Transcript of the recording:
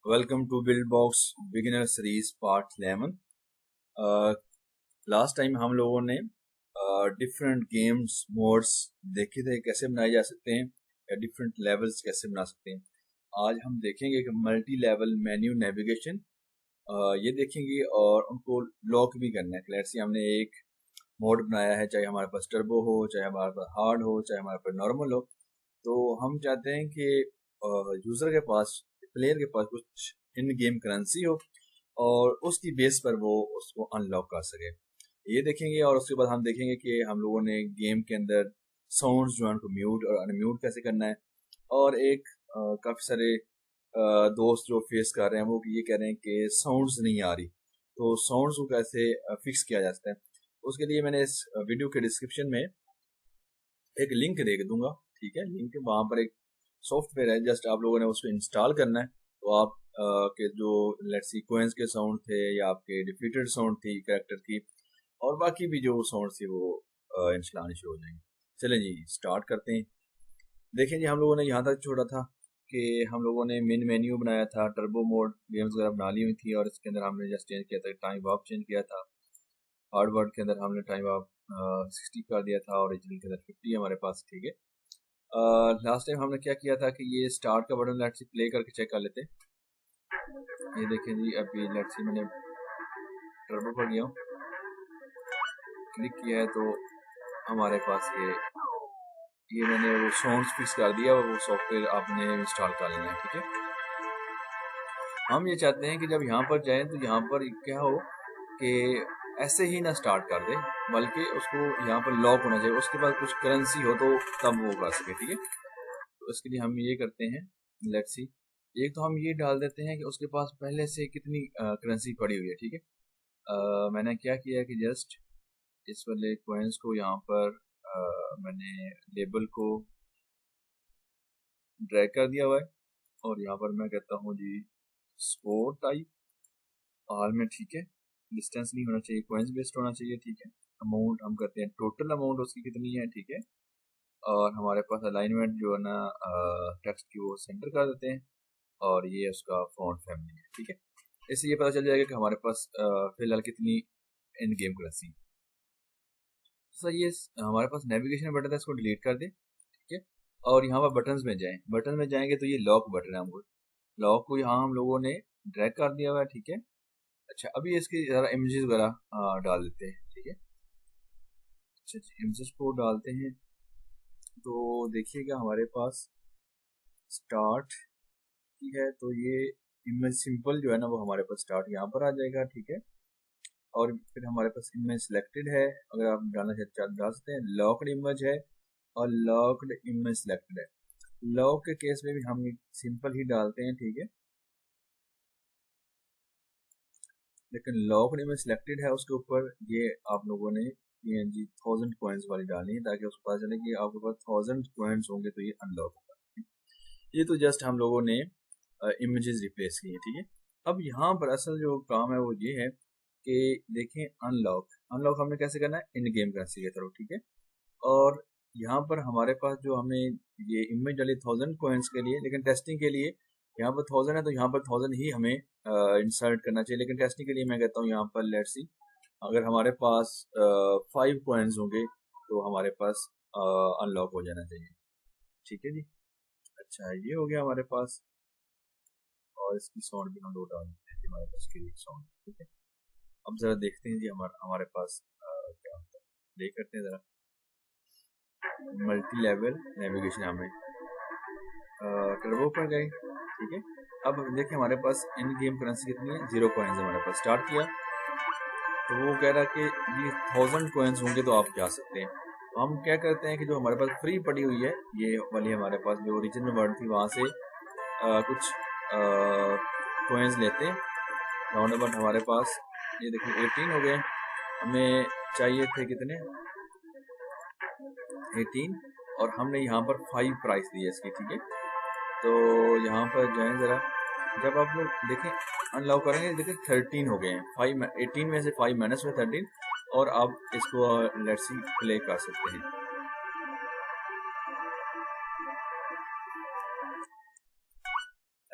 Welcome to BuildBox Beginner Series Part 11. Last time हम लोगों ने डिफरेंट गेम्स मोड्स देखे थे कैसे बनाए जा सकते हैं या डिफरेंट लेवल्स कैसे बना सकते हैं। आज हम देखेंगे कि मल्टी लेवल मेन्यू नेविगेशन ये देखेंगे और उनको लॉक भी करना है। लेट्स से हमने एक मोड बनाया है, चाहे हमारे पास टर्बो हो, चाहे हमारे पास हार्ड हो, चाहे हमारे पास नॉर्मल हो, तो हम चाहते हैं कि यूज़र के पास, प्लेयर के पास कुछ इन गेम करेंसी हो और उसकी बेस पर वो उसको अनलॉक कर सके। ये देखेंगे और उसके बाद हम देखेंगे कि हम लोगों ने गेम के अंदर साउंड्स जो है उनको म्यूट और अनम्यूट कैसे करना है। और एक काफ़ी सारे दोस्त जो फेस कर रहे हैं वो ये कह रहे हैं कि साउंड्स नहीं आ रही, तो साउंड्स को कैसे फिक्स किया जा सकता है। उसके लिए मैंने इस वीडियो के डिस्क्रिप्शन में एक लिंक दे दूंगा, ठीक है। लिंक वहाँ पर एक सॉफ्टवेयर है, जस्ट आप लोगों ने उसको इंस्टॉल करना है। तो आप के जो लेट्स सी कोइंस के साउंड थे या आपके डिफीटेड साउंड थी कैरेक्टर की और बाकी भी जो साउंड थी वो इंस्टॉल आने शुरू हो जाएंगे। चलें जी स्टार्ट करते हैं। देखें जी हम लोगों ने यहाँ तक छोड़ा था कि हम लोगों ने मेन मेन्यू बनाया था, टर्बो मोड गेम्स वगैरह बना ली हुई थी और इसके अंदर हमने जस्ट चेंज किया था, टाइम वार्प चेंज किया था। हार्ड वर्ड के अंदर हमने टाइम वार्प 60 कर दिया था, ओरिजिनल के अंदर 50 हमारे पास, ठीक है। लास्ट टाइम हमने क्या किया था कि ये स्टार्ट का बटन लेट्स सी प्ले करके चेक कर लेते हैं। ये देखें जी अभी लेट्स सी मैंने टर्बो पर गया हूँ, क्लिक किया है तो हमारे पास ये मैंने वो साउंड फिक्स कर दिया, वो सॉफ्टवेयर आपने इंस्टॉल कर लेना है, ठीक है। हम ये चाहते हैं कि जब यहाँ पर जाएं तो यहाँ पर क्या हो कि ऐसे ही ना स्टार्ट कर दे, बल्कि उसको यहाँ पर लॉक होना चाहिए, उसके बाद कुछ करेंसी हो तो तब वो कर सके, ठीक है। तो इसके लिए हम ये करते हैं, लेट्स सी एक तो हम ये डाल देते हैं कि उसके पास पहले से कितनी करेंसी पड़ी हुई है, ठीक है। मैंने क्या किया कि जस्ट इस वाले कॉइन्स को यहाँ पर मैंने लेबल को ड्रैग कर दिया हुआ है और यहाँ पर मैं कहता हूँ जी स्कोर टाइप ऑल में, ठीक है। डिस्टेंस नहीं होना चाहिए, कॉइन्स बेस्ड होना चाहिए, ठीक है। अमाउंट हम करते हैं टोटल अमाउंट उसकी कितनी है, ठीक है। और हमारे पास अलाइनमेंट जो है ना टेक्स्ट की वो सेंटर कर देते हैं और ये उसका फॉन्ट फैमिली है, ठीक है। इससे ये पता चल जाएगा कि हमारे पास फिलहाल कितनी इन गेम करेंसी। सर ये हमारे पास नेविगेशन बटन है, इसको डिलीट कर दें, ठीक है। और यहाँ पर बटन्स में जाएं, बटन में जाएंगे तो ये लॉक बटन है, हमको लॉक को यहाँ हम लोगों ने ड्रैग कर दिया हुआ है, ठीक है। अच्छा अभी इसके ज़रा इमेजेस वगैरह डाल देते हैं, ठीक है। अच्छा इमेजेस को डालते हैं तो देखिएगा हमारे पास स्टार्ट की है तो ये इमेज सिंपल जो है ना वो हमारे पास स्टार्ट यहाँ पर आ जाएगा, ठीक है। और फिर हमारे पास इमेज सिलेक्टेड है, अगर आप डालना चाहते डाल सकते हैं। लॉक्ड इमेज है और लॉक्ड इमेज सिलेक्टेड है। लॉक के केस में भी हम सिंपल ही डालते हैं, ठीक है। लेकिन लॉक्ड इमेज सिलेक्टेड है उसके ऊपर ये आप लोगों ने PNG 1000 कॉइन्स वाली डालनी है ताकि उसको पता चले कि आपके पास 1000 कॉइन्स होंगे तो ये अनलॉक होगा। ये तो जस्ट हम लोगों ने इमेजेस रिप्लेस की है, ठीक है। अब यहाँ पर असल जो काम है वो ये है कि देखें अनलॉक हमने कैसे करना है, इन गेम करेंसी के थ्रू, ठीक है। और यहाँ पर हमारे पास जो हमने ये इमेज डाली 1000 कॉइन्स के लिए, लेकिन टेस्टिंग के लिए यहाँ पर 1000 है तो यहाँ पर 1000 ही हमें इंसर्ट करना चाहिए। लेकिन टेस्टिंग के लिए मैं कहता हूँ यहाँ पर लेट्स सी अगर हमारे पास 5 कॉइन्स होंगे तो हमारे पास अनलॉक हो जाना चाहिए, ठीक है जी। अच्छा ये हो गया हमारे पास और इसकी साउंड भी हम लोग डाल देते हैं, हमारे पास की साउंड, ठीक है। अब ज़रा देखते हैं जी हमारे पास क्या होता है, देख करते हैं ज़रा मल्टी लेवल नेविगेशन हमें टर्बो पर गए, ठीक है। अब देखिए हमारे पास इन गेम करेंसी कितनी है, 0 कॉइन्स हमारे पास। स्टार्ट किया तो वो कह रहा है कि ये 1000 कॉइन्स होंगे तो आप जा सकते हैं। तो हम क्या करते हैं कि जो हमारे पास फ्री पड़ी हुई है ये वाली हमारे पास जो ओरिजिनल वर्ड थी वहाँ से कुछ कॉइन्स लेते हैं। राउंड अबाउट हमारे पास ये देखिए 18 हो गए, हमें चाहिए थे कितने 18 और हमने यहाँ पर 5 प्राइस दी है इसकी, ठीक है। तो यहाँ पर जाएं ज़रा, जब आप लोग देखें अनलॉक करेंगे देखें 13 हो गए हैं, 18 में से 5 माइनस में 13 और आप इसको लेट्स सी प्ले कर सकते हैं।